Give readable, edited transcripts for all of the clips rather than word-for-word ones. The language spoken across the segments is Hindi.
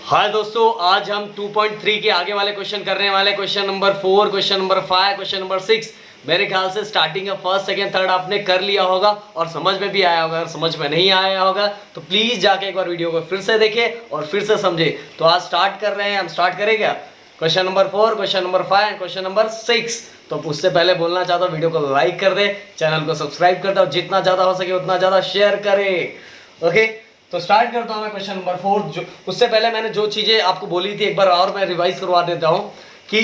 हाय दोस्तों, आज हम 2.3 के आगे वाले क्वेश्चन करने वाले। Question number 4, question number 5, question number 6। मेरे ख्याल से स्टार्टिंग का फर्स्ट सेकंड थर्ड आपने कर लिया होगा और समझ में भी आया होगा। अगर समझ में नहीं आया होगा तो प्लीज़ जाके एक बार वीडियो को फिर से देखें और फिर से समझे। तो आज स्टार्ट कर रहे हैं, हम स्टार्ट करें क्या? Question number 4, question number 5 and question number 6। तो उससे पहले बोलना चाहता हूँ, वीडियो को लाइक कर दे, चैनल को सब्सक्राइब कर दो, जितना ज़्यादा हो सके उतना ज़्यादा शेयर करें। ओके, तो स्टार्ट करता हूँ मैं क्वेश्चन नंबर 4। जो उससे पहले मैंने जो चीज़ें आपको बोली थी एक बार और मैं रिवाइज करवा देता हूँ कि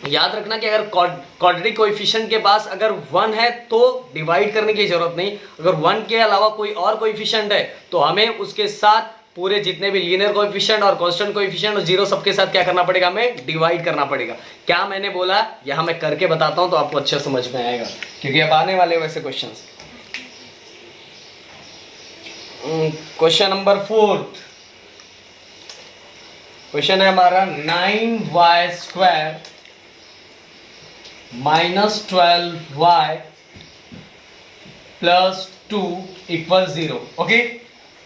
याद रखना कि अगर क्वाड्रेटिक कोएफिशिएंट के पास अगर 1 है तो डिवाइड करने की जरूरत नहीं। अगर 1 के अलावा कोई और कोएफिशिएंट है तो हमें उसके साथ पूरे जितने भी लीनियर कोएफिशिएंट और कांस्टेंट कोएफिशिएंट और जीरो सबके साथ क्या करना पड़ेगा, हमें डिवाइड करना पड़ेगा। क्या मैंने बोला यहाँ मैं करके बताता हूँ तो आपको अच्छा समझ में आएगा, क्योंकि अब आने वाले वैसे क्वेश्चन। क्वेश्चन नंबर 4 क्वेश्चन है हमारा 9y² minus 12y plus 2 equal 0। Okay,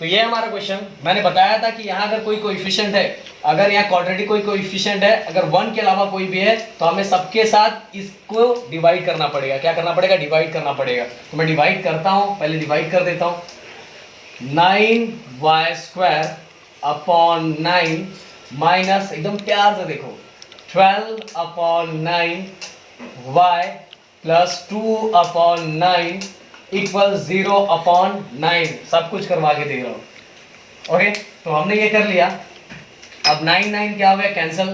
तो ये हमारा क्वेश्चन। मैंने बताया था कि यहाँ अगर कोई कोएफिशिएंट है, अगर यहाँ क्वाड्रेटिक कोई कोएफिशिएंट है, अगर 1 के अलावा कोई भी है तो हमें सबके साथ इसको डिवाइड करना पड़ेगा। क्या करना पड़ेगा? डिवाइड करना पड़ेगा। तो मैं डिवाइड करता हूँ, पहले डिवाइड कर देता हूँ। 9y² अपॉन 9 माइनस, एकदम प्यार से देखो, 12 upon 9y plus 2 upon 9 equal 0 upon 9। सब कुछ करवा के दे रहा हूँ। ओके, तो हमने ये कर लिया। अब 9 क्या हो गया? कैंसिल।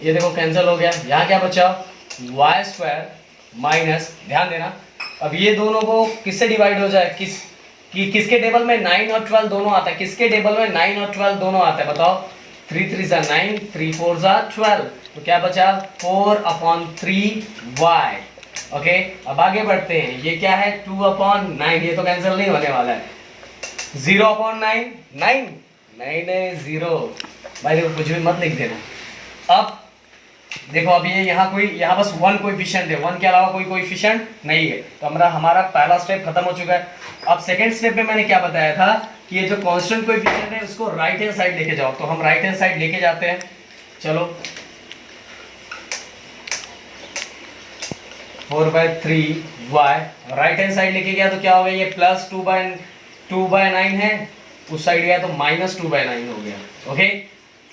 ये देखो कैंसिल हो गया। यहाँ क्या बचा? y² माइनस, ध्यान देना, अब ये दोनों को किससे डिवाइड हो जाए? किसके टेबल में 9 और 12 दोनों आता है? किसके टेबल में 9 और 12 दोनों आता है? बताओ। 3 3 सा 9, 3 4 सा 12। तो क्या बचा? 4 अपॉन 3y। ओके, अब आगे बढ़ते हैं। ये क्या है? 2 अपॉन 9। ये तो कैंसिल नहीं होने वाला है। 0 अपॉन 9, 9 नहीं 0। भाई देखो, कुछ भी मत लिख देना। अब देखो, अब ये यहाँ बस 1 कोएफिशिएंट है, 1 के अलावा कोई कोएफिशिएंट नहीं है। तो हमारा पहला स्टेप खत्म हो चुका है। अब सेकंड स्टेप में मैंने क्या बताया था कि ये जो कांस्टेंट कोएफिशिएंट है उसको राइट हैंड साइड लेके जाओ। तो हम राइट हैंड साइड लेके जाते हैं। चलो, 4/3y राइट हैंड साइड लेके गया तो क्या हो गया? ये प्लस 2/9 है, उस साइड गया तो माइनस 2/9 हो गया। ओके,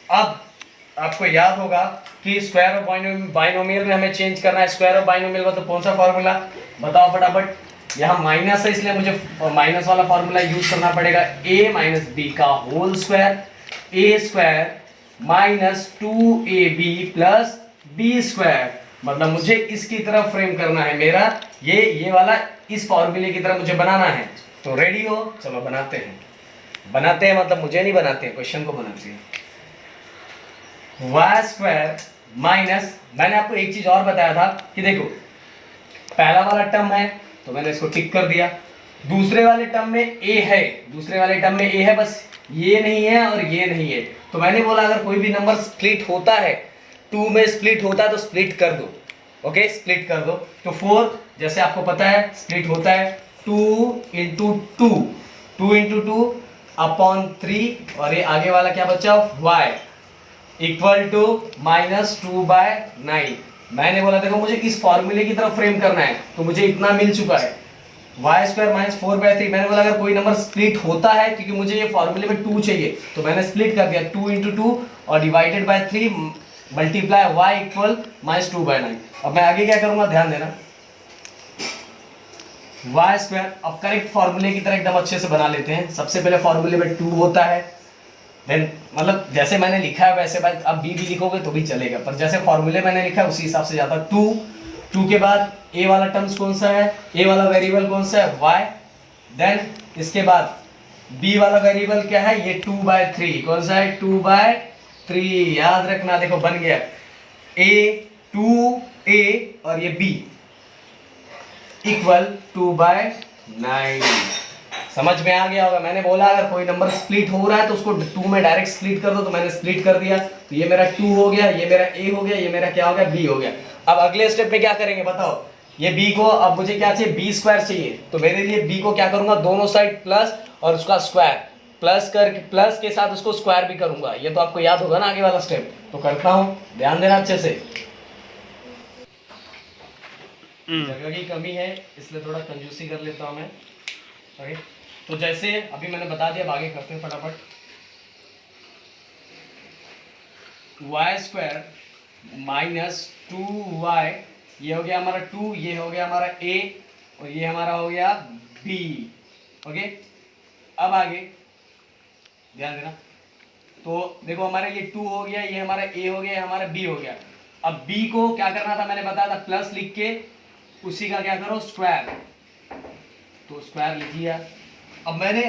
अब आपको याद होगा कि स्क्वायर ऑफ बाइनोमियल में हमें चेंज करना है। स्क्वायर ऑफ बाइनोमियल का तो कौन सा फॉर्मूला? बताओ फटाफट। यहाँ माइनस है इसलिए मुझे माइनस वाला फॉर्मूला यूज करना पड़ेगा। a माइनस बी का whole square, a² minus 2ab plus b²। मतलब मुझे इसकी तरफ फ्रेम करना है। मेरा ये वाला इस फॉर्मूले की तरफ मुझे बनाना है। तो रेडी हो? चलो बनाते हैं। मतलब मुझे नहीं बनाते हैं, क्वेश्चन को बनाते हैं। y² माइनस, मैंने आपको एक चीज और बताया था कि देखो, पहला वाला टर्म है तो मैंने इसको टिक कर दिया। दूसरे वाले टर्म में a है, बस ये नहीं है और ये नहीं है। तो मैंने बोला अगर कोई भी नंबर स्प्लिट होता है, 2 में स्प्लिट होता है तो स्प्लिट कर दो। ओके, स्प्लिट कर दो। तो 4 जैसे आपको पता है स्प्लिट होता है 2 इंटू 2 अपॉन 3, और ये आगे वाला क्या बचा? y equal to minus 2/9। मैंने बोला देखो, मुझे इस फॉर्मूले की तरफ फ्रेम करना है तो मुझे इतना मिल चुका है, y² माइनस 4/3। मैंने बोला अगर कोई नंबर स्प्लिट होता है, क्योंकि मुझे ये फॉर्मूले में 2 चाहिए, तो मैंने स्प्लिट कर दिया 2 इंटू 2 और divided by 3 multiply y equal minus 2/9। अब मैं आगे क्या करूंगा, ध्यान देना। y², अब करेक्ट फॉर्मूले की तरह एकदम अच्छे से बना लेते हैं। सबसे पहले फॉर्मूले में 2 होता है, देन मतलब जैसे मैंने लिखा है वैसे, भाई अब b भी लिखोगे तो भी चलेगा, पर जैसे फॉर्मूले मैंने लिखा है उसी हिसाब से जाता। 2 के बाद a वाला टर्म्स कौन सा है? a वाला वेरिएबल कौन सा है? y। देन इसके बाद b वाला वेरिएबल क्या है? ये 2/3। कौन सा है? 2/3। याद रखना, देखो बन गया a 2a और ये b इक्वल 2/9। समझ में आ गया होगा। मैंने बोला अगर कोई नंबर स्प्लिट हो रहा है तो उसको 2 में डायरेक्ट स्प्लिट कर दो, तो मैंने स्प्लिट कर दिया। तो ये मेरा 2 हो गया, ये मेरा a हो गया, ये मेरा क्या हो गया? b हो गया। अब अगले स्टेप में क्या करेंगे बताओ? ये b को, अब मुझे क्या चाहिए? b² चाहिए। तो मेरे लिए b को क्या करूंगा? दोनों साइड प्लस और उसका स्क्वायर, प्लस के साथ उसको स्क्वायर भी करूंगा, ये तो आपको याद होगा ना आगे वाला स्टेप, तो करता हूं, ध्यान देना अच्छे से। जगह की कमी है इसलिए थोड़ा कंजूसी कर लेता हूं मैं। ओके, तो जैसे अभी मैंने बता दिया, अब आगे करते हैं फटाफट। वाई स्क्वायर माइनस 2y, ये हो गया हमारा 2, ये हो गया हमारा a और ये हमारा हो गया b। ओके, अब आगे ध्यान देना, तो देखो हमारा ये 2 हो गया, ये हमारा a हो गया, ये हमारा b हो गया। अब b को क्या करना था, मैंने बताया था प्लस लिख के उसी का क्या करो स्क्वायर, तो स्क्वायर लिख लिया। अब मैंने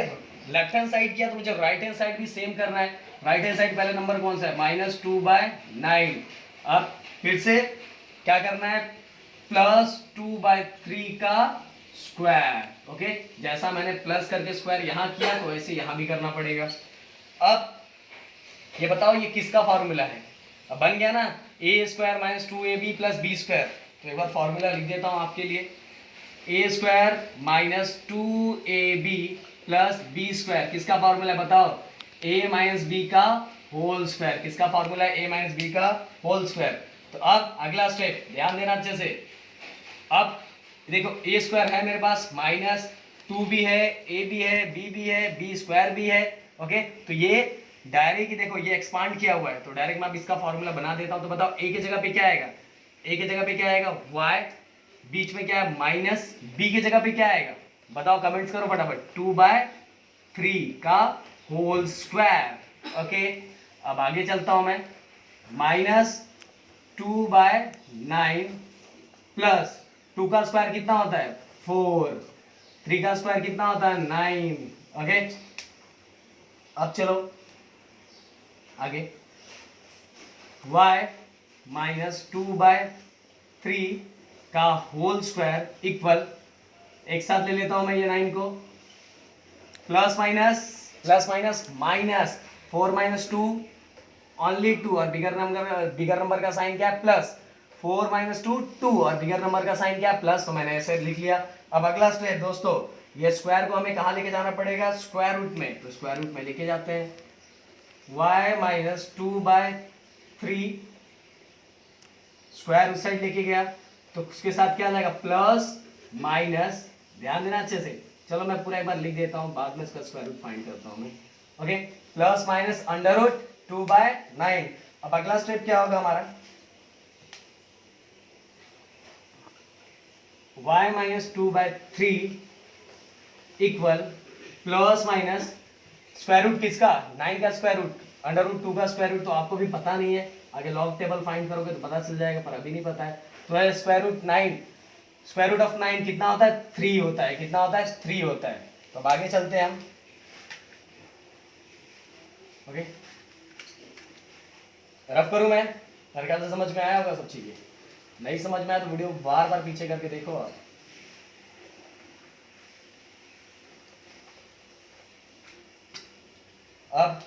लेफ्ट हैंड साइड किया तो मुझे राइट हैंड साइड भी सेम करना है। राइट हैंड साइड पहले नंबर कौन सा है, -2/9। अब फिर से क्या करना है, +2/3 का स्क्वायर। ओके, जैसा मैंने प्लस करके स्क्वायर यहां किया तो वैसे यहां भी करना पड़ेगा। अब ये बताओ ये किसका फॉर्मूला है, अब बन गया ना, a² - 2ab + b²। तो एक बार फॉर्मूला लिख देता हूं आपके लिए, a² - 2ab + b², किसका फॉर्मूला है बताओ, a - b का होल स्क्वायर। किसका फॉर्मूला है, a - b का होल स्क्वायर। तो अब अगला स्टेप ध्यान देना अच्छे से। अब देखो a² है मेरे पास, -2 भी है, a भी है, b भी है, b² भी है। ओके, तो ये डायरेक्ट देखो ये एक्सपांड किया हुआ है, तो डायरेक्ट मैं अब इसका फॉर्मूला बना देता हूं। तो बताओ a की जगह पे क्या आएगा, a की जगह पे क्या आएगा y, बीच में क्या है माइनस, b की जगह पे क्या आएगा बताओ, कमेंट्स करो फटाफट, 2/3 का होल स्क्वायर। ओके, अब आगे चलता हूं मैं, -2/9 प्लस 2 का स्क्वायर कितना होता है 4, 3 का स्क्वायर कितना होता है 9। ओके, अब चलो आगे, y -2/3 का होल स्क्वायर इक्वल, एक साथ ले लेता हूं मैं ये 9 को, प्लस माइनस 4 - 2 ओनली 2, और बिगर नंबर का साइन क्या है प्लस, 4 - 2 2, और बिगर नंबर का साइन क्या है प्लस, तो मैंने ऐसे लिख लिया। अब अगला स्टेप दोस्तों, ये स्क्वायर को हमें कहाँ लेके जाना पड़ेगा, स्क्वायर रूट में, तो स्क्वायर रूट में लेके जाते हैं। y - 2/3 स्क्वायर उस साइड लेके गया, तो उसके साथ क्या आ जाएगा प्लस माइनस, ध्यान देना अच्छे से, चलो मैं पूरा एक बार लिख देता हूं, बाद में इसका स्क्वायर रूट फाइंड करता हूं मैं। Okay, plus minus √2/9। अब अगला स्टेप क्या होगा हमारा, y - 2/3 equal plus minus square root किसका, 9 का स्क्वायर रूट, √2 का स्क्वायर रूट तो आपको भी पता नहीं है, आगे लॉग टेबल फाइंड करोगे तो पता चल जाएगा, पर अभी नहीं पता है। तो है square root 9, square root of 9 कितना होता है 3 होता है, कितना होता है 3 होता है। तो अब आगे चलते हैं हम। ओके, रफ करूं मैं, मेरे ख्याल से समझ में आया होगा सब चीजें, नहीं समझ में आया तो वीडियो बार बार पीछे करके देखो आप। अब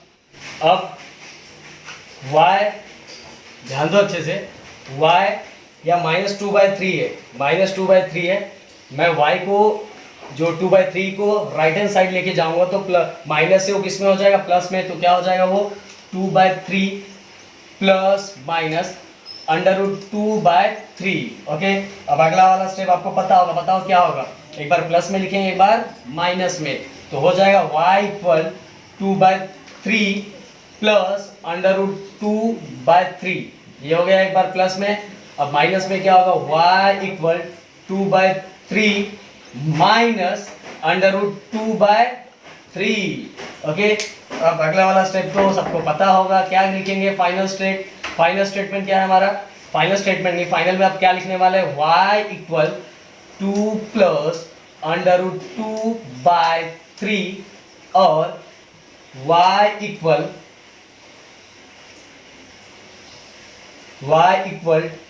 y, ध्यान दो अच्छे से, y या -2/3 है, -2/3 है, मैं y को जो 2/3 को राइट हैंड साइड लेके जाऊंगा तो माइनस से वो किस में हो जाएगा प्लस में, तो क्या हो जाएगा वो 2/3 प्लस माइनस √2/3। ओके, अब अगला वाला स्टेप आपको पता होगा, बताओ क्या होगा, एक बार प्लस में लिखेंगे एक बार माइनस में, तो हो जाएगा y = 2/3 प्लस √2/3, ये हो गया एक बार प्लस में। अब माइनस में क्या होगा, y = 2/3 माइनस √2/3। ओके, अब अगला वाला स्टेप तो सबको पता होगा, क्या लिखेंगे फाइनल स्टेटमेंट क्या है हमारा, फाइनल स्टेटमेंट नहीं, फाइनल में आप क्या लिखने वाले हैं, y = 2 प्लस √2/3 और y =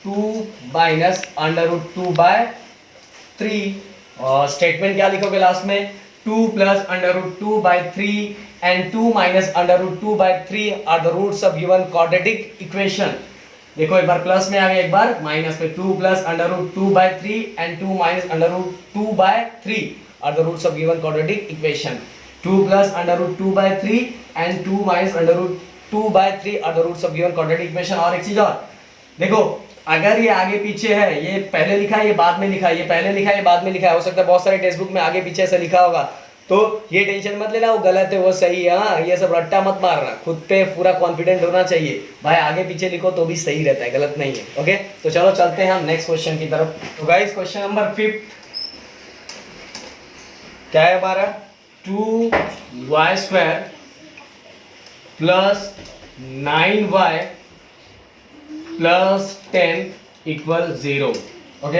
2 माइनस √2/3, और स्टेटमेंट क्या लिखोगे लास्ट में, 2 plus √2/3 and 2 minus √2/3 are the roots of given quadratic equation. देखो एक बार प्लस में आ गया, एक बार माइनस में, 2 plus √2/3 and 2 minus √2/3 are the roots of given quadratic equation. 2 plus under root 2 by 3 and 2 minus under root 2 by 3 are the roots of given quadratic equation। और एक चीज और देखो, अगर ये आगे पीछे है, ये पहले लिखा है, ये बाद में लिखा है, ये पहले लिखा है, ये बाद में लिखा है, हो सकता है बहुत सारे टेक्स्ट बुक में आगे पीछे ऐसा लिखा होगा, तो ये टेंशन मत लेना वो गलत है वो सही है। हाँ, ये सब रट्टा मत मारना, खुद पे पूरा कॉन्फिडेंट होना चाहिए भाई, आगे पीछे लिखो तो भी सही रहता है, गलत नहीं है। ओके, तो चलो चलते हैं हम नेक्स्ट क्वेश्चन की तरफ। तो गाइस क्वेश्चन नंबर 5 क्या है हमारा, 2y² plus 9y plus 10 equal 0। Okay,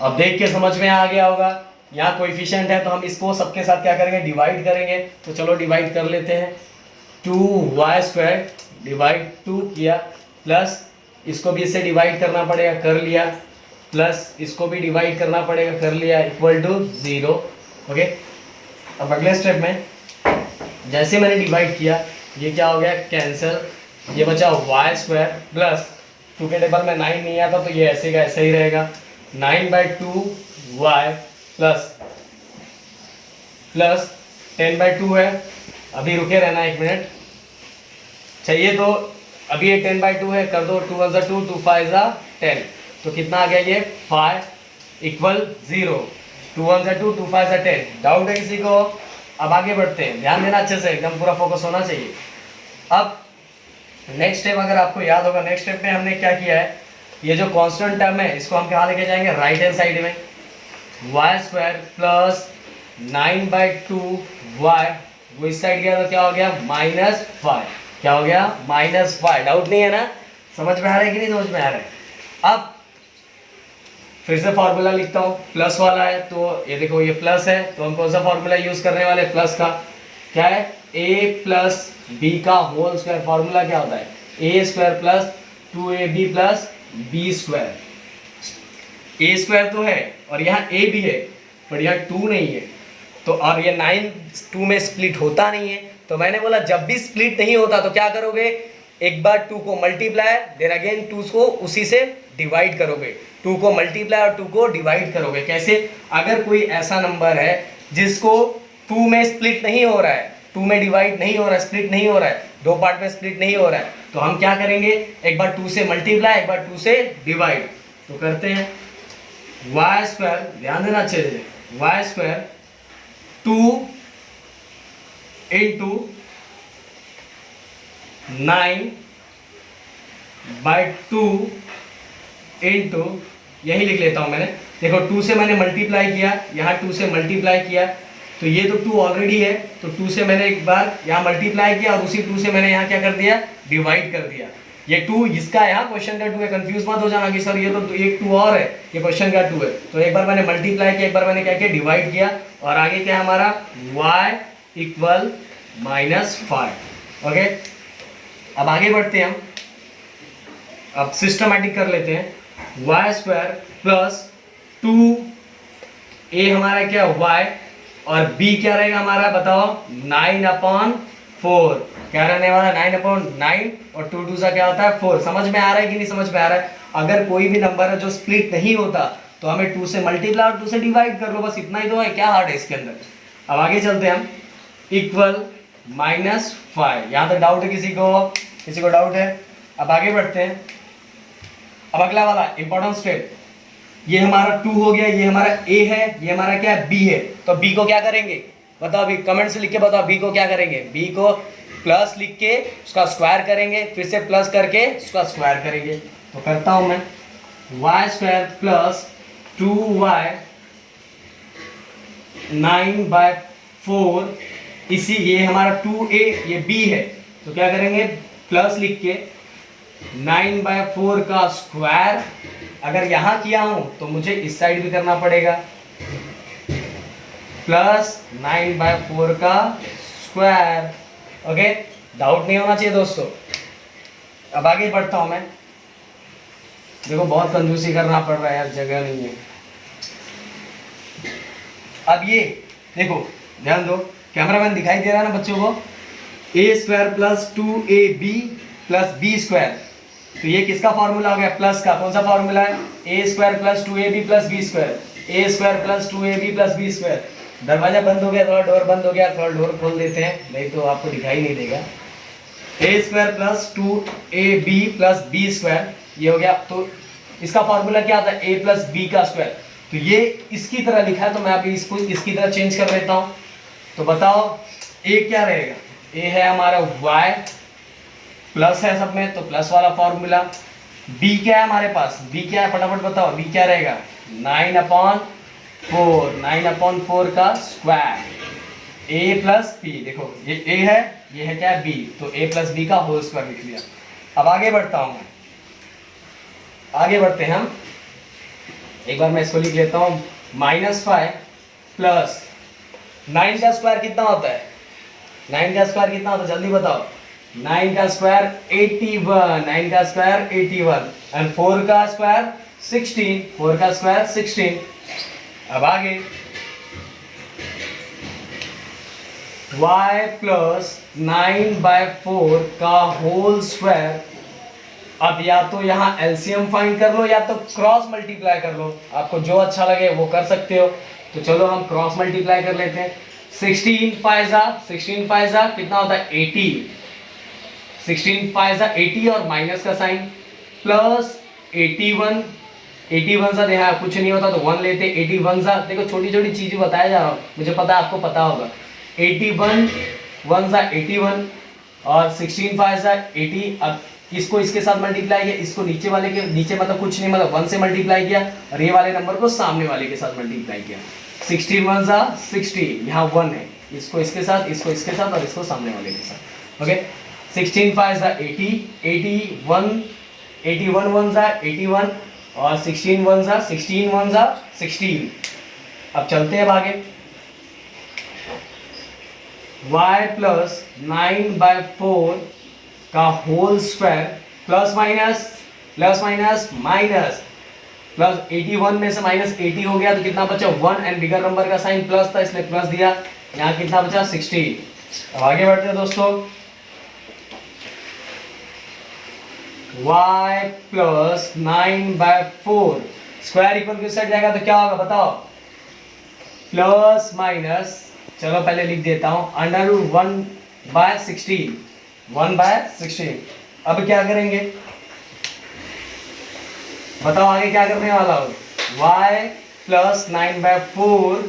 अब देख के समझ में आ गया होगा, यहाँ कोएफिशिएंट है तो हम इसको सबके साथ क्या करेंगे, डिवाइड करेंगे। तो चलो डिवाइड कर लेते हैं, 2y² डिवाइड 2 किया, प्लस इसको भी इससे डिवाइड करना पड़ेगा, कर लिया, प्लस इसको भी डिवाइड करना पड़ेगा, कर लिया, इक्वल टू 0। ओके, अब अगले स्टेप में जैसे मैंने डिवाइड किया, ये क्या हो गया, कैंसिल, ये बचा y² प्लस 2 के टेबल में 9 नहीं आता तो ये ऐसे का ऐसे ही रहेगा, 9/2y प्लस 10/2 है। अभी रुके रहना 1 मिनट, चाहिए तो अभी ये 10/2 है, कर दो, 2 1 2 2 5 10, तो कितना आ गया ये 5 इक्वल 0। 2 1 2 2 5 10। डाउट है किसी को? अब आगे बढ़ते हैं, ध्यान देना अच्छे से, एकदम पूरा फोकस होना चाहिए। अब नेक्स्ट स्टेप अगर आपको याद होगा, नेक्स्ट स्टेप में हमने क्या किया है, ये जो कांस्टेंट टर्म है इसको हम कहाँ लेके जाएंगे, राइट हैंड साइड में, y² प्लस 9/2y, वो इस साइड गया तो क्या हो गया, -5। क्या हो गया, -5। डाउट नहीं है ना, समझ में आ रहा है कि नहीं समझ में आ रहा है? अब फिर से फॉर्मूला लिखता हूँ, प्लस वाला है तो ये देखो ये प्लस है, तो हम कौन सा फॉर्मूला यूज करने वाले, प्लस का। क्या है, a प्लस बी का होल स्क्वायर। फॉर्मूला क्या होता है, a² plus 2ab plus b²। a² तो है और यहाँ a भी है, पर यहाँ 2 नहीं है, तो और ये 9 2 में स्प्लिट होता नहीं है, तो मैंने बोला जब भी स्प्लिट नहीं होता तो क्या करोगे, एक बार 2 को मल्टीप्लाई, देन अगेन 2 को उसी से डिवाइड करोगे, 2 को मल्टीप्लाई और 2 को डिवाइड करोगे। कैसे, अगर कोई ऐसा नंबर है जिसको 2 में स्प्लिट नहीं हो रहा है, 2 में डिवाइड नहीं हो रहा है, स्प्लिट नहीं हो रहा है, 2 पार्ट में स्प्लिट नहीं हो रहा है, तो हम क्या करेंगे, एक बार 2 से मल्टीप्लाई, एक बार 2 से डिवाइड। तो करते हैं, y², ध्यान देना अच्छे से, y² 2 इंटू 9/2 इंटू, यही लिख लेता हूं मैंने, देखो 2 से मैंने मल्टीप्लाई किया, यहाँ 2 से मल्टीप्लाई किया, तो ये तो 2 ऑलरेडी है, तो 2 से मैंने एक बार यहाँ मल्टीप्लाई किया और उसी 2 से मैंने यहाँ क्या कर दिया, डिवाइड कर दिया। ये 2 इसका यहाँ क्वेश्चन का 2 है, कंफ्यूज मत हो जाना कि सर ये तो एक 2 और है, ये क्वेश्चन का 2 है। तो एक बार मैंने मल्टीप्लाई किया, एक बार मैंने क्या किया, डिवाइड किया, और आगे क्या है हमारा, y इक्वल -5। ओके, अब आगे बढ़ते हैं हम, अब सिस्टमैटिक कर लेते हैं, y² प्लस 2a हमारा क्या, y, और b क्या रहेगा हमारा, बताओ, 9/4। क्या रहने वाला, 9/9, और 2 2 सा क्या होता है 4। समझ में आ रहा है कि नहीं समझ में आ रहा है? अगर कोई भी नंबर है जो स्प्लिट नहीं होता तो हमें 2 से मल्टीप्लाई और 2 से डिवाइड कर लो, बस इतना ही तो है, क्या हार्ड है इसके अंदर। अब आगे चलते हैं हम, इक्वल -5। यहाँ तक डाउट है किसी को? किसी को डाउट है? अब आगे बढ़ते हैं, अब अगला वाला इंपॉर्टेंट स्टेप, ये हमारा 2 हो गया, ये हमारा a है, ये हमारा क्या है, b है, तो b को क्या करेंगे बताओ, अभी कमेंट से लिख के बताओ, b को क्या करेंगे, b को प्लस लिख के उसका स्क्वायर करेंगे, फिर से प्लस करके उसका स्क्वायर करेंगे। तो करता हूं मैं, y² प्लस 2y 9/4, इसी ये हमारा 2a, ये b है, तो क्या करेंगे, प्लस लिख के 9/4 का स्क्वायर। अगर यहां किया हूं तो मुझे इस साइड भी करना पड़ेगा, प्लस 9/4 का स्क्वायर। ओके, डाउट नहीं होना चाहिए दोस्तों। अब आगे बढ़ता हूं मैं, देखो बहुत कंजूसी करना पड़ रहा है यार, जगह नहीं है। अब ये देखो, ध्यान दो, कैमरामैन दिखाई दे रहा है ना बच्चों को, a² plus 2ab plus b², तो ये किसका फॉर्मूला हो गया, प्लस का। कौन सा फॉर्मूला है, a² plus 2ab plus b², a² plus 2ab plus b²। दरवाजा बंद हो गया, थोड़ा डोर बंद हो गया, थोड़ा डोर खोल देते हैं, नहीं तो आपको दिखाई नहीं देगा। A square plus 2ab plus B square, ये हो गया। तो इसका फॉर्मूला क्या आता है, a प्लस बी का स्क्वायर। तो ये इसकी तरह लिखा है, तो मैं अभी इसको इसकी तरह चेंज कर देता हूँ। तो बताओ a क्या रहेगा, a है हमारा y, प्लस है सब में तो प्लस वाला फॉर्मूला। b क्या है हमारे पास, b क्या है फटाफट बताओ, b क्या रहेगा 9/4, 9/4 का स्क्वायर, a प्लस b, देखो ये a है, ये है क्या है b, तो a प्लस बी का होल स्क्वायर लिख लिया। अब आगे बढ़ता हूँ मैं, आगे बढ़ते हैं हम। एक बार मैं इसको लिख लेता हूँ, -5 प्लस 9 का स्क्वायर कितना होता है, 9 का स्क्वायर कितना होता है जल्दी बताओ, 9 का स्क्वायर 81, 9 का स्क्वायर 81 एंड 4 का स्क्वायर 16, 4 का स्क्वायर 16। अब आगे y प्लस 9/4 का होल स्क्वायर। अब या तो यहाँ एलसीएम फाइंड कर लो या तो क्रॉस मल्टीप्लाई कर लो, आपको जो अच्छा लगे वो कर सकते हो। तो चलो हम क्रॉस मल्टीप्लाई कर लेते हैं। 16 5 जा कितना होता है 80, 16 5 जा 80 और माइनस का साइन प्लस 81, 81 सा यहाँ कुछ नहीं होता तो 1 लेते, 81 सा देखो छोटी छोटी चीजें बताया जा रहा हूँ, मुझे पता है आपको पता होगा। 81 1 सा 81 और 16 5 जा 80। अब इसको इसके साथ मल्टीप्लाई किया, इसको नीचे वाले के नीचे मतलब कुछ नहीं, मतलब 1 से मल्टीप्लाई किया और ये वाले नंबर को सामने वाले के साथ मल्टीप्लाई किया। 16 1 जा 60, यहाँ 1 है, इसको इसके साथ, इसको इसके साथ और इसको सामने वाले के साथ। ओके 16 5 जा 80, 81 81 1 जा 81 और 16 1 जा 16। अब चलते हैं आगे। y प्लस 9/4 का whole square plus minus plus 81 में से -80 हो गया तो कितना बचा 1 एंड बिगर नंबर का साइन प्लस था इसलिए प्लस दिया, यहाँ कितना बचा 60। अब आगे बढ़ते हैं दोस्तों। y प्लस 9/4 स्क्वायर इक्वल किस साइड जाएगा तो क्या होगा बताओ, प्लस माइनस, चलो पहले लिख देता हूं √1/16, 1/16। अब क्या करेंगे बताओ, आगे क्या करने वाला हो, y plus 9/4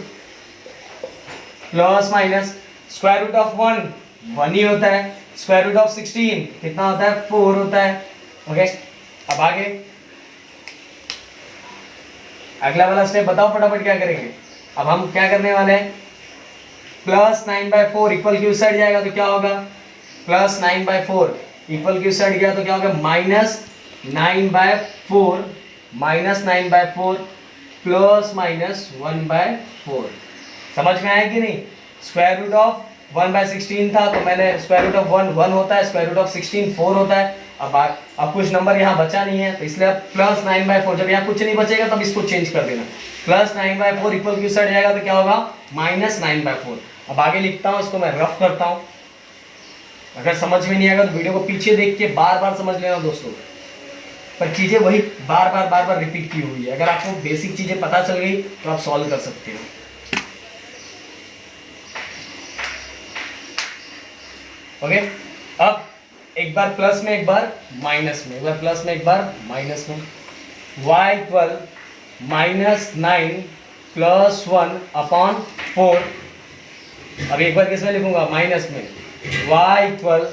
plus minus square root of 1 ही होता है, स्क्वायर रूट ऑफ 16 कितना होता है 4 होता है। ओके अब आगे अगला वाला स्टेप बताओ फटाफट क्या करेंगे। अब हम क्या करने वाले हैं, प्लस 9/4 इक्वल की उस साइड जाएगा तो क्या होगा, प्लस 9/4 इक्वल की उस साइड गया तो क्या होगा -9/4 प्लस -1/4। समझ में आया कि नहीं, स्क्वायर रूट ऑफ 1/16 था तो मैंने स्क्वायर रूट ऑफ 1 होता है, स्क्वायर रूट ऑफ 16 4 होता है। अब कुछ नंबर यहाँ बचा नहीं है तो इसलिए प्लस 9/4, जब यहाँ कुछ नहीं बचेगा तब इसको चेंज कर देना, प्लस 9/4 इक्वल की साइड जाएगा तो क्या होगा -9/4। अब आगे लिखता हूँ, इसको मैं रफ करता हूँ, अगर समझ में नहीं आएगा तो वीडियो को पीछे देख के बार बार समझ लेना दोस्तों, पर चीजें वही बार बार रिपीट की हुई है, अगर आपको बेसिक चीजें पता चल गई तो आप सॉल्व कर सकते हो। ओके अब एक बार प्लस में एक बार माइनस में, एक बार प्लस में एक बार माइनस में, y इक्वल -9 प्लस 1/4। अब एक बार किस में लिखूंगा माइनस में, y इक्वल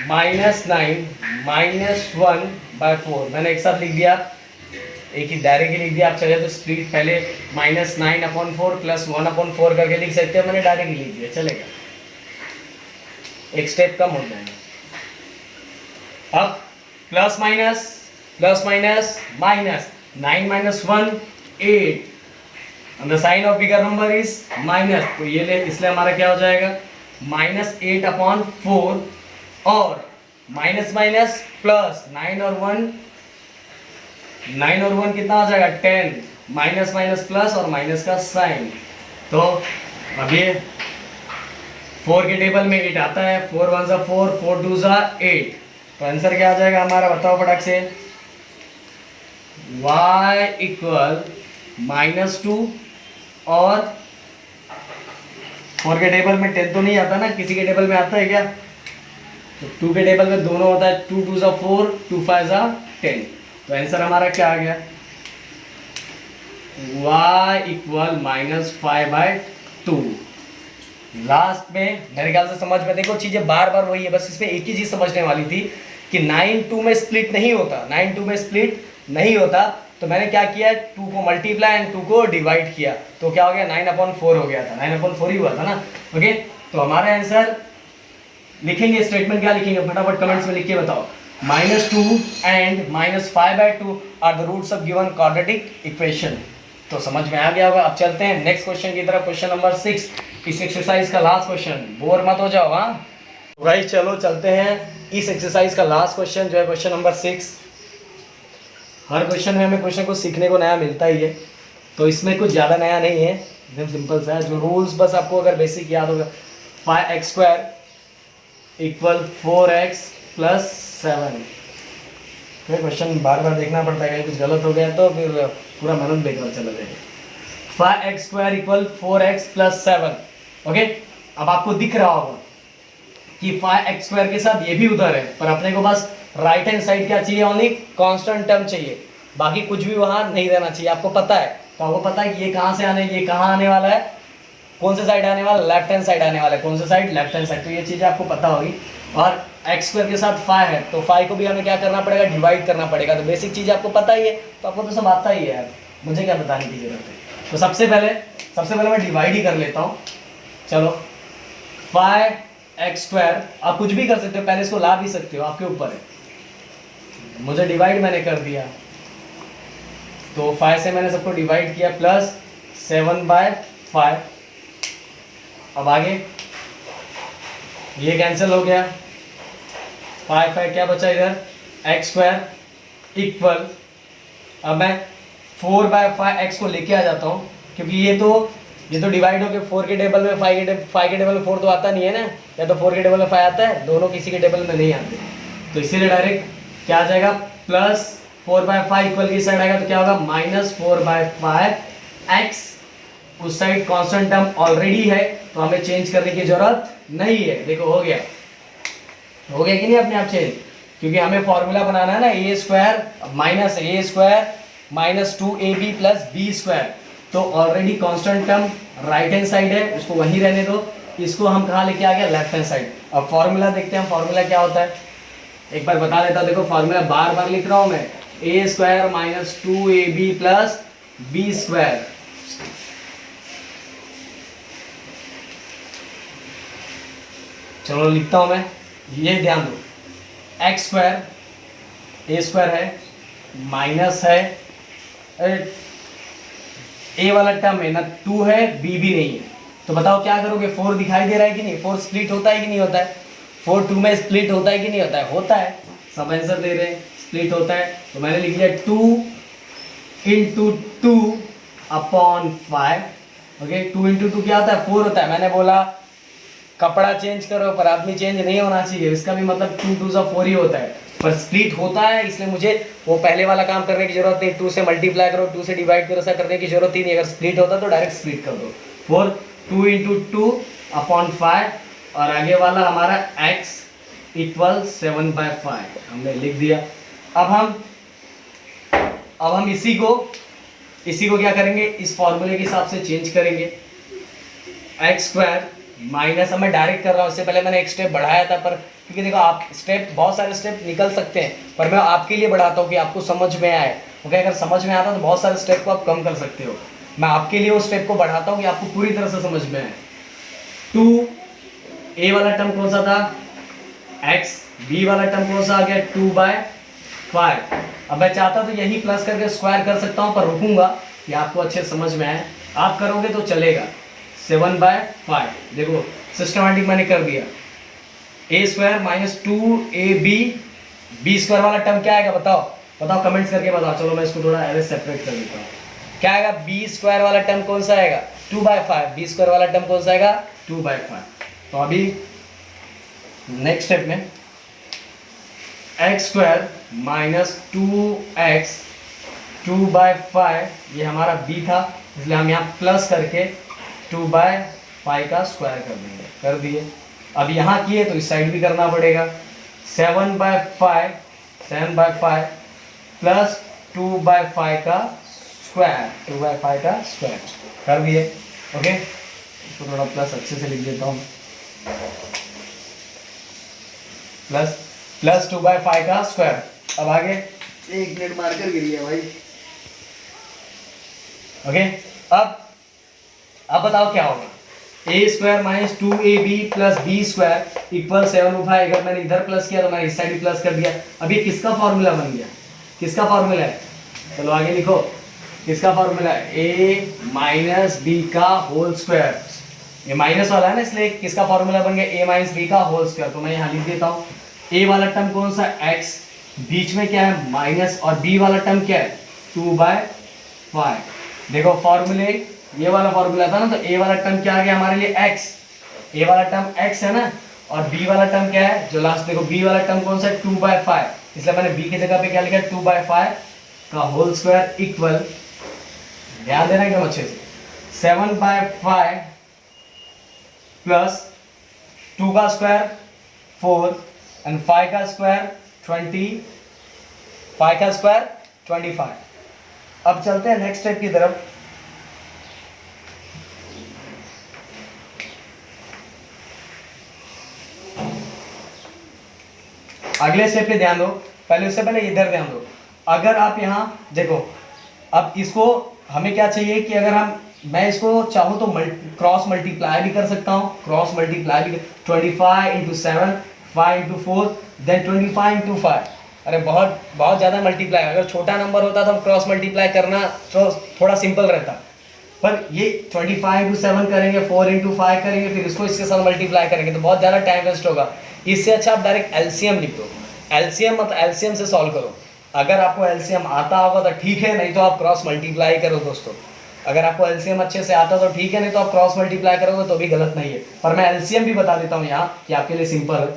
-9 -1/4 मैंने एक साथ लिख दिया, एक ही डायरेक्ट लिख दिया। आप चाहे तो स्प्लिट पहले -9/4 प्लस 1/4 करके लिख सकते हो, मैंने डायरेक्ट लिख दिया, चलेगा, एक स्टेप कम हो जाएगा। अब plus minus 9 - 1 8 and the sign of bigger number is minus, तो ये ले, इसलिए हमारा क्या हो जाएगा -8/4 और माइनस प्लस 9 और 1 कितना हो जाएगा 10, माइनस प्लस और माइनस का साइन। तो अब ये 4 के टेबल में 8 आता है, 4 1 सा 4, 4 2 सा 8, तो आंसर क्या आ जाएगा हमारा बताओ फटाक से, y इक्वल -2 और 4 के टेबल में 10 तो नहीं आता ना, किसी के टेबल में आता है क्या? तो 2 के टेबल में दोनों होता है, 2 2 4, 2 5 10। तो आंसर हमारा क्या आ गया? y equal -5/2। लास्ट में मेरे ख्याल से समझ में, देखो चीजें बार बार वही है, बस इसमें एक ही चीज समझने वाली थी कि 9 2 में स्प्लिट नहीं होता, 9 2 में स्प्लिट नहीं होता। तो मैंने क्या किया, 2 को मल्टीप्लाई एंड 2 को डिवाइड किया, तो क्या हो गया, 9/4 हो गया था, 9/4 ही हुआ था ना। ओके, तो हमारा आंसर लिखेंगे, स्टेटमेंट क्या लिखेंगे फटाफट कमेंट्स में लिख के बताओ। -2 and -5/2 are the roots of given quadratic equation. तो समझ में आ गया होगा। अब चलते हैं नेक्स्ट क्वेश्चन की तरफ, क्वेश्चन नंबर 6, इस एक्सरसाइज का लास्ट क्वेश्चन। बोर मत हो जाओ। हाँ भाई, चलो चलते हैं इस एक्सरसाइज का लास्ट क्वेश्चन जो है क्वेश्चन नंबर 6। हर क्वेश्चन में हमें क्वेश्चन को सीखने को नया मिलता ही है, तो इसमें कुछ ज़्यादा नया नहीं है, एकदम सिंपल सा है। जो रूल्स बस आपको अगर बेसिक याद होगा, 5x² इक्वल 4x + 7। फिर क्वेश्चन बार बार देखना पड़ता है, कहीं कुछ गलत हो गया तो फिर पूरा मेहनत बेकार चला जाएगा। 5x² equal 4x + 7। ओके, अब आपको दिख रहा होगा कि 5x² के साथ ये भी उधर है, पर अपने को बस राइट हैंड साइड क्या चाहिए, ओनली कांस्टेंट टर्म चाहिए, बाकी कुछ भी वहां नहीं रहना चाहिए। आपको पता है, तो आपको पता है कि ये कहाँ से आने, ये कहाँ आने वाला है, कौन से साइड आने वाला, लेफ्ट हैंड साइड आने वाला है। कौन से साइड, लेफ्ट हैंड साइड। तो ये चीज़ें आपको पता होगी। और x² के साथ 5 है, तो 5 को भी हमें क्या करना पड़ेगा, डिवाइड करना पड़ेगा। तो बेसिक चीज़ आपको पता ही है, तो आपको तो सब आता ही है यार, मुझे क्या बताने की जरूरत है। तो सबसे पहले मैं डिवाइड ही कर लेता हूँ। चलो, 5x², आप कुछ भी कर सकते हो, पहले इसको ला भी सकते हो, आपके ऊपर है। मुझे डिवाइड मैंने कर दिया, तो 5 से मैंने सबको डिवाइड किया, प्लस 7/5। अब आगे ये कैंसिल हो गया, 5 क्या बचा इधर, x² इक्वल, अब मैं 4/5 को लेके आ जाता हूँ, क्योंकि ये तो डिवाइड हो गया। 4 के टेबल में 5 के टेबल में 4 तो आता नहीं है ना, या तो 4 के टेबल में 5 आता है, दोनों किसी के टेबल में नहीं आते। तो इसीलिए डायरेक्ट क्या आ जाएगा, प्लस 4/5 इक्वल की साइड आएगा, तो क्या होगा, -4/5x। उस साइड कांस्टेंट टर्म ऑलरेडी है, तो हमें चेंज करने की जरूरत नहीं है। देखो हो गया कि नहीं अपने आप चेंज, क्योंकि हमें फॉर्मूला बनाना है ना, a² - 2ab + b²। तो already constant term right hand side है, उसको वहीं रहने दो। इसको हम कहाँ लेके आ गया, लेफ्ट हैंड साइड। अब फॉर्मूला देखते हैं, फॉर्मूला क्या होता है, एक बार बता देता हूँ। देखो फॉर्मूला बार बार लिख रहा हूँ मैं, a² - 2ab + b²। चलो लिखता हूं मैं, ये ध्यान दो, x² a² है, माइनस है, a वाला टर्म है ना, 2 है, b भी नहीं है। तो बताओ क्या करोगे, 4 दिखाई दे रहा है कि नहीं, 4 स्प्लिट होता है कि नहीं होता है, 4 2 में स्प्लिट होता है कि नहीं होता है, होता है। सब आंसर दे रहे हैं, स्प्लिट होता है। तो मैंने लिख लिया 2 × 2/5। ओके, 2 × 2 क्या होता है, 4 होता है। मैंने बोला कपड़ा चेंज करो, पर आदमी चेंज नहीं होना चाहिए, इसका भी मतलब 2 2 4 ही होता है, पर स्प्लिट होता है, इसलिए मुझे वो पहले वाला काम करने की जरूरत नहीं। 2 से मल्टीप्लाई करो, 2 से डिवाइड करो, ऐसा करने की जरूरत ही नहीं। अगर स्प्लिट होता तो डायरेक्ट स्प्लिट कर दो। 2 × 2/5, और आगे वाला हमारा x इक्वल 7/5 हमने लिख दिया। अब हम इसी को क्या करेंगे, इस फॉर्मूले के हिसाब से चेंज करेंगे। x² माइनस, अब मैं डायरेक्ट कर रहा हूँ, इससे पहले मैंने एक स्टेप बढ़ाया था, पर क्योंकि देखो आप स्टेप, बहुत सारे स्टेप निकल सकते हैं, पर मैं आपके लिए बढ़ाता हूँ कि आपको समझ में आए। ओके, अगर समझ में आता तो बहुत सारे स्टेप को आप कम कर सकते हो, मैं आपके लिए वो स्टेप को बढ़ाता हूँ कि आपको पूरी तरह से समझ में आए। 2a वाला टर्म कौन सा था, x, b वाला टर्म कौन सा आ गया, 2/5। अब मैं चाहता तो यही प्लस करके स्क्वायर कर सकता हूँ, पर रुकूंगा कि आपको अच्छे समझ में आए। आप करोगे तो चलेगा। 7/5, देखो सिस्टमैटिक मैंने कर दिया। a² - 2ab b² वाला टर्म क्या आएगा, बताओ कमेंट्स करके बताओ। चलो मैं इसको थोड़ा ऐसे सेपरेट कर देता हूँ। क्या आएगा, b² वाला टर्म कौन सा आएगा, 2/5। b² वाला टर्म कौन सा आएगा, 2/5। तो अभी नेक्स्ट स्टेप में x² - 2x 2/5, ये हमारा b था, इसलिए हम यहाँ प्लस करके 2/5 5 का स्क्वायर कर दिए। अब यहाँ किए तो इस साइड भी करना पड़ेगा। 7/5 प्लस 2/5 का स्क्वायर कर दिए। ओके, इसको थोड़ा प्लस अच्छे से लिख देता हूँ। प्लस 2/5 का स्क्वायर। अब आगे 1 मिनट मार्कर गिरी है भाई। ओके, अब बताओ क्या होगा। a² minus 2ab plus b² equal 7/5। अगर मैंने इधर प्लस किया तो मैंने इस साइड भी प्लस कर दिया। अब ये किसका फॉर्मूला बन गया? किसका फॉर्मूला है? चलो आगे लिखो, किसका फॉर्मूला है? a माइनस b का होल स्क्वायर। ये माइनस वाला है ना, इसलिए किसका फॉर्मूला बन गया? a माइनस b का होल स्क्वायर। तो मैं यहाँ लिख देता हूँ, a वाला टर्म कौन सा? x, बीच में क्या है? माइनस, और b वाला टर्म क्या है? 2/5। देखो फॉर्मूले, ये वाला फॉर्मूला था ना, तो a वाला टर्म क्या आ गया हमारे लिए? x। a वाला टर्म x है ना, और b वाला टर्म क्या है? जो लास्ट देखो, b वाला टर्म कौन सा है? 2/5। इसलिए मैंने b की जगह पे क्या लिखा? 2/5 का होल स्क्वायर इक्वल, ध्यान देना एकदम अच्छे से, 7/5 प्लस 2 का स्क्वायर 4 एंड 5 का स्क्वायर 20, 5 का स्क्वायर 25। अब चलते हैं नेक्स्ट स्टेप की तरफ। अगले स्टेप पे ध्यान दो, पहले उससे पहले इधर ध्यान दो। अगर आप यहाँ देखो, अब इसको हमें क्या चाहिए कि अगर मैं इसको चाहूँ तो क्रॉस मल्टीप्लाई भी कर सकता हूँ। क्रॉस मल्टीप्लाई भी 25 इंटू 7, 5 इंटू 4, देन 25 इंटू 5। अरे बहुत ज़्यादा मल्टीप्लाई। अगर छोटा नंबर होता तो क्रॉस मल्टीप्लाई करना तो थोड़ा सिंपल रहता, पर ये 25 इंटू 7 करेंगे, 4 इंटू 5 करेंगे, फिर इसको इसके साथ मल्टीप्लाई करेंगे तो बहुत ज़्यादा टाइम वेस्ट होगा। इससे अच्छा आप डायरेक्ट एलसीएम लिख दो। एलसीएम मतलब एलसीएम से सॉल्व करो। अगर आपको एलसीएम आता होगा तो ठीक है, नहीं तो आप क्रॉस मल्टीप्लाई करो दोस्तों। अगर आपको एलसीएम अच्छे से आता तो ठीक है, नहीं तो आप क्रॉस मल्टीप्लाई करोगे तो भी गलत नहीं है। पर मैं एलसीएम भी बता देता हूँ यहाँ कि आपके लिए सिंपल है।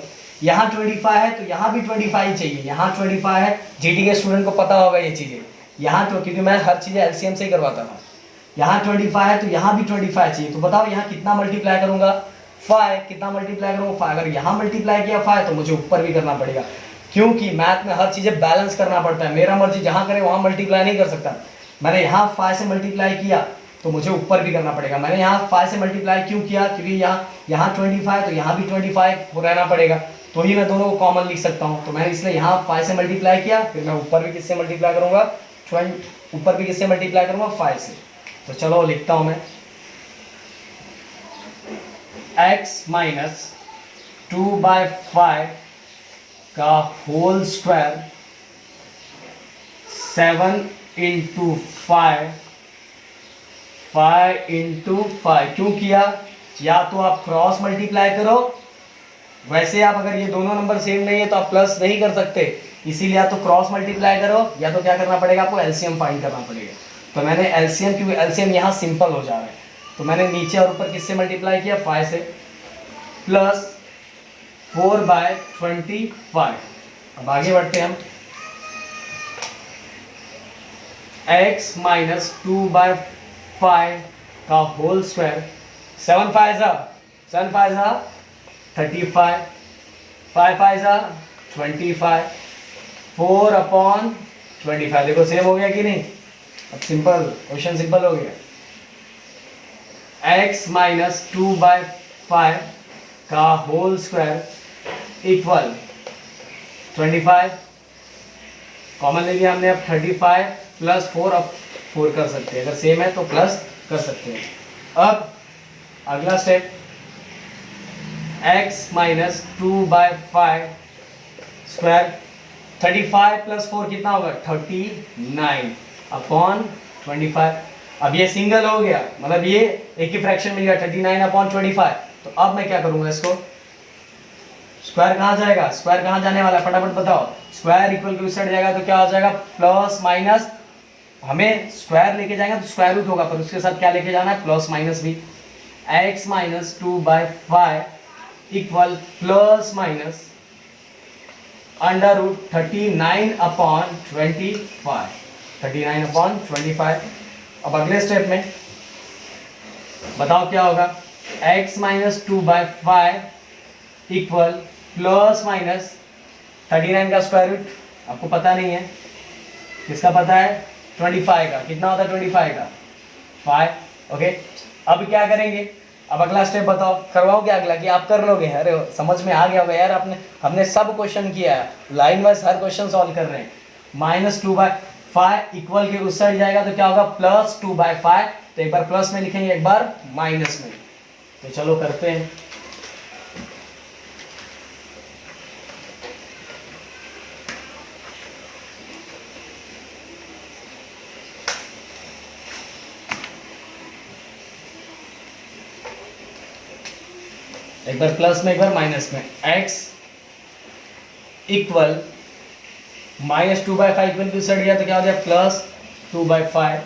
यहाँ 25 है तो यहाँ भी 25 चाहिए। यहाँ 25 है, जीटी के स्टूडेंट को पता होगा ये चीज़ें। यहाँ तो क्योंकि मैं हर चीज़ें एलसीएम से ही करवाता था। यहाँ 25 है तो यहाँ भी 25 चाहिए। तो बताओ यहाँ कितना मल्टीप्लाई करूँगा? 5। कितना मल्टीप्लाई करूँगा? 5। अगर यहाँ मल्टीप्लाई किया 5 तो मुझे ऊपर भी करना पड़ेगा, क्योंकि मैथ में हर चीज़ें बैलेंस करना पड़ता है। मेरा मर्जी जहाँ करे वहाँ मल्टीप्लाई नहीं कर सकता। मैंने यहाँ 5 से मल्टीप्लाई किया तो मुझे ऊपर भी करना पड़ेगा। मैंने यहाँ 5 से मल्टीप्लाई क्यों किया? क्योंकि यहाँ 25 तो यहाँ भी 25 हो रहना पड़ेगा, तो ही मैं दोनों को कॉमन लिख सकता हूँ। तो मैंने इसलिए यहाँ 5 से मल्टीप्लाई किया, फिर मैं ऊपर भी किससे मल्टीप्लाई करूँगा? ऊपर भी किससे मल्टीप्लाई करूँगा? 5 से। तो चलो लिखता हूँ मैं, x माइनस 2/5 का होल स्क्वायर 7 इंटू 5 इंटू 5। क्यों किया? या तो आप क्रॉस मल्टीप्लाई करो, वैसे आप अगर ये दोनों नंबर सेम नहीं है तो आप प्लस नहीं कर सकते, इसीलिए या तो क्रॉस मल्टीप्लाई करो या तो क्या करना पड़ेगा आपको? एलसीएम फाइंड करना पड़ेगा। तो मैंने एलसीएम, क्योंकि एलसीएम यहाँ सिंपल हो जा रहा है, तो मैंने नीचे और ऊपर किससे मल्टीप्लाई किया? 5 से, प्लस 4/25। अब आगे बढ़ते हैं हम। x माइनस 2/5 का होल स्क्वायर, 7 5 जा 35, 5 5 जा 25, 4/25। देखो सेम हो गया कि नहीं? अब सिंपल क्वेश्चन सिंपल हो गया। x माइनस 2/5 का होल स्क्वायर इक्वल 25, कॉमन ले लिया हमने। अब 35 प्लस 4, अब 4 कर सकते हैं, अगर सेम है तो प्लस कर सकते हैं। अब अगला step, x minus 2/5 square, 35 plus 4 कितना होगा? 39/25। अब ये सिंगल हो गया, मतलब ये एक ही फ्रैक्शन मिल गया, 39/25। तो अब मैं क्या करूंगा? इसको स्क्वायर कहाँ जाएगा? स्क्वायर कहाँ जाने वाला है? फटाफट बताओ। स्क्वायर इक्वल टू इस साइड जाएगा तो क्या हो जाएगा? Plus minus. हमें स्क्वायर लेके जाएंगे तो स्क्वायर रूट होगा, पर उसके साथ क्या लेके जाना है? प्लस माइनस भी। x minus 2/5 equal plus minus under root 39/25। अब अगले स्टेप में बताओ क्या होगा? x minus 2/5 equal plus minus 39 का स्क्वायर रूट आपको पता नहीं है, किसका पता है? 25 का। कितना होता है 25 का? 5। ओके, अब क्या करेंगे? अब अगला स्टेप बताओ, करवाओ क्या अगला कि आप कर लोगे? अरे समझ में आ गया होगा यार, हमने सब क्वेश्चन किया है, लाइन वाइज हर क्वेश्चन सॉल्व कर रहे हैं। -2/5 इक्वल के उस साइड जाएगा तो क्या होगा? +2/5। तो एक बार प्लस में लिखेंगे, एक बार माइनस में। तो चलो करते हैं। एक बार प्लस में, एक बार माइनस में। x equal -2/5 equal to set गया तो क्या हो जाए? +2/5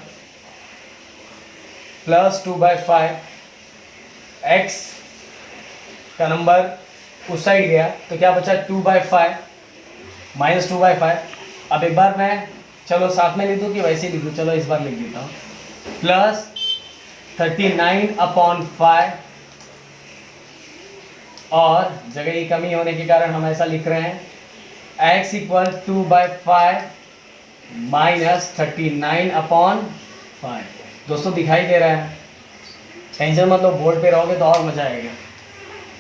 +2/5 x का नंबर उस साइड गया तो क्या बचा? 2/5 -2/5। अब एक बार मैं, चलो साथ में लिख दूँ कि वैसे ही लिख दूँ? चलो इस बार लिख देता हूँ, +39/5 और जगह की कमी होने के कारण हम ऐसा लिख रहे हैं, x इक्वल 2/5 -39/5। दोस्तों दिखाई दे रहा है? टेंशन मत लो, बोर्ड पे रहोगे तो और मजा आएगा,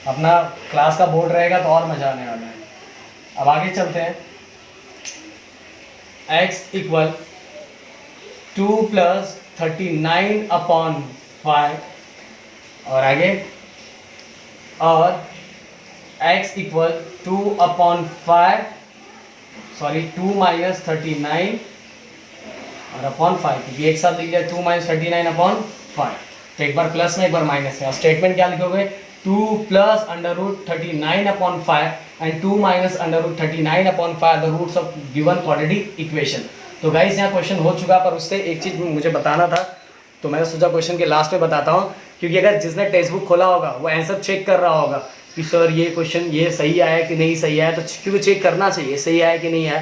अपना क्लास का बोर्ड रहेगा तो और मजा आने वाला है। अब आगे चलते हैं। x इक्वल 2 + 39/5 और आगे, और x इक्वल 2/5 2 - 39 और अपॉन 5, क्योंकि एक साथ लिख लिया 2 - 39/5। तो एक बार प्लस में, एक बार माइनस में। और स्टेटमेंट क्या लिखोगे? 2 + √39/5 and 2 - √39/5 the roots of given quadratic equation. तो गाइस यहाँ क्वेश्चन हो चुका, पर उससे एक चीज़ मुझे बताना था, तो मैंने सोचा क्वेश्चन के लास्ट में बताता हूँ, क्योंकि अगर जिसने टेक्स्ट बुक खोला होगा वो आंसर चेक कर रहा होगा कि सर ये क्वेश्चन ये सही आया कि नहीं सही आया, तो क्योंकि चेक करना चाहिए सही आया कि नहीं आया।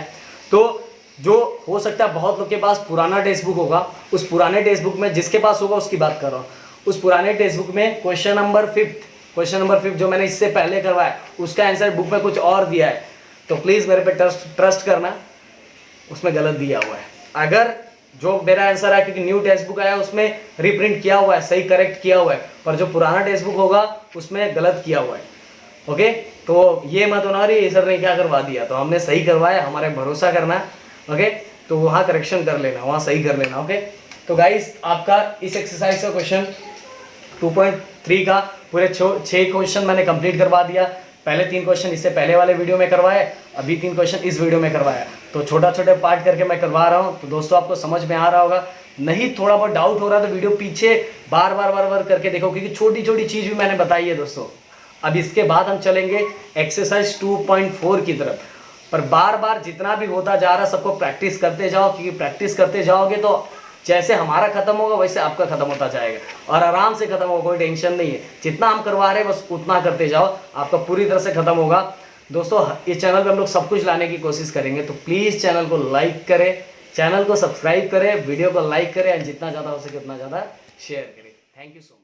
तो जो हो सकता है बहुत लोग के पास पुराना टेक्स्ट बुक होगा, उस पुराने टेक्स्ट बुक में जिसके पास होगा उसकी बात कर रहा हूँ, उस पुराने टेक्स्ट बुक में क्वेश्चन नंबर 5 जो मैंने इससे पहले करवाया उसका आंसर बुक में कुछ और दिया है, तो प्लीज़ मेरे पे ट्रस्ट करना, उसमें गलत दिया हुआ है। अगर जो मेरा आंसर है, क्योंकि न्यू टेक्स्ट बुक आया उसमें रिप्रिंट किया हुआ है, सही करेक्ट किया हुआ है, पर जो पुराना टेक्स्ट बुक होगा उसमें गलत किया हुआ है। ओके, तो ये मत होना रही सर ने क्या करवा दिया, तो हमने सही करवाया, हमारे भरोसा करना। ओके, तो वहाँ करेक्शन कर लेना, वहाँ सही कर लेना। ओके, तो गाइस आपका इस एक्सरसाइज का क्वेश्चन 2.3 का पूरे 6 क्वेश्चन मैंने कंप्लीट करवा दिया। पहले 3 क्वेश्चन इससे पहले वाले वीडियो में करवाए, अभी 3 क्वेश्चन इस वीडियो में करवाया, तो छोटा पार्ट करके मैं करवा रहा हूँ। तो दोस्तों आपको समझ में आ रहा होगा, नहीं थोड़ा बहुत डाउट हो रहा है तो वीडियो पीछे बार बार करके देखो, क्योंकि छोटी चीज़ भी मैंने बताई है दोस्तों। अब इसके बाद हम चलेंगे एक्सरसाइज 2.4 की तरफ, पर बार जितना भी होता जा रहा है सबको प्रैक्टिस करते जाओ, क्योंकि प्रैक्टिस करते जाओगे तो जैसे हमारा खत्म होगा वैसे आपका खत्म होता जाएगा, और आराम से खत्म होगा, कोई टेंशन नहीं है। जितना हम करवा रहे हैं बस उतना करते जाओ, आपका पूरी तरह से खत्म होगा। दोस्तों इस चैनल पे हम लोग सब कुछ लाने की कोशिश करेंगे, तो प्लीज़ चैनल को लाइक करें, चैनल को सब्सक्राइब करें, वीडियो को लाइक करें, और जितना ज़्यादा हो सके उतना ज़्यादा शेयर करें। Thank you so much.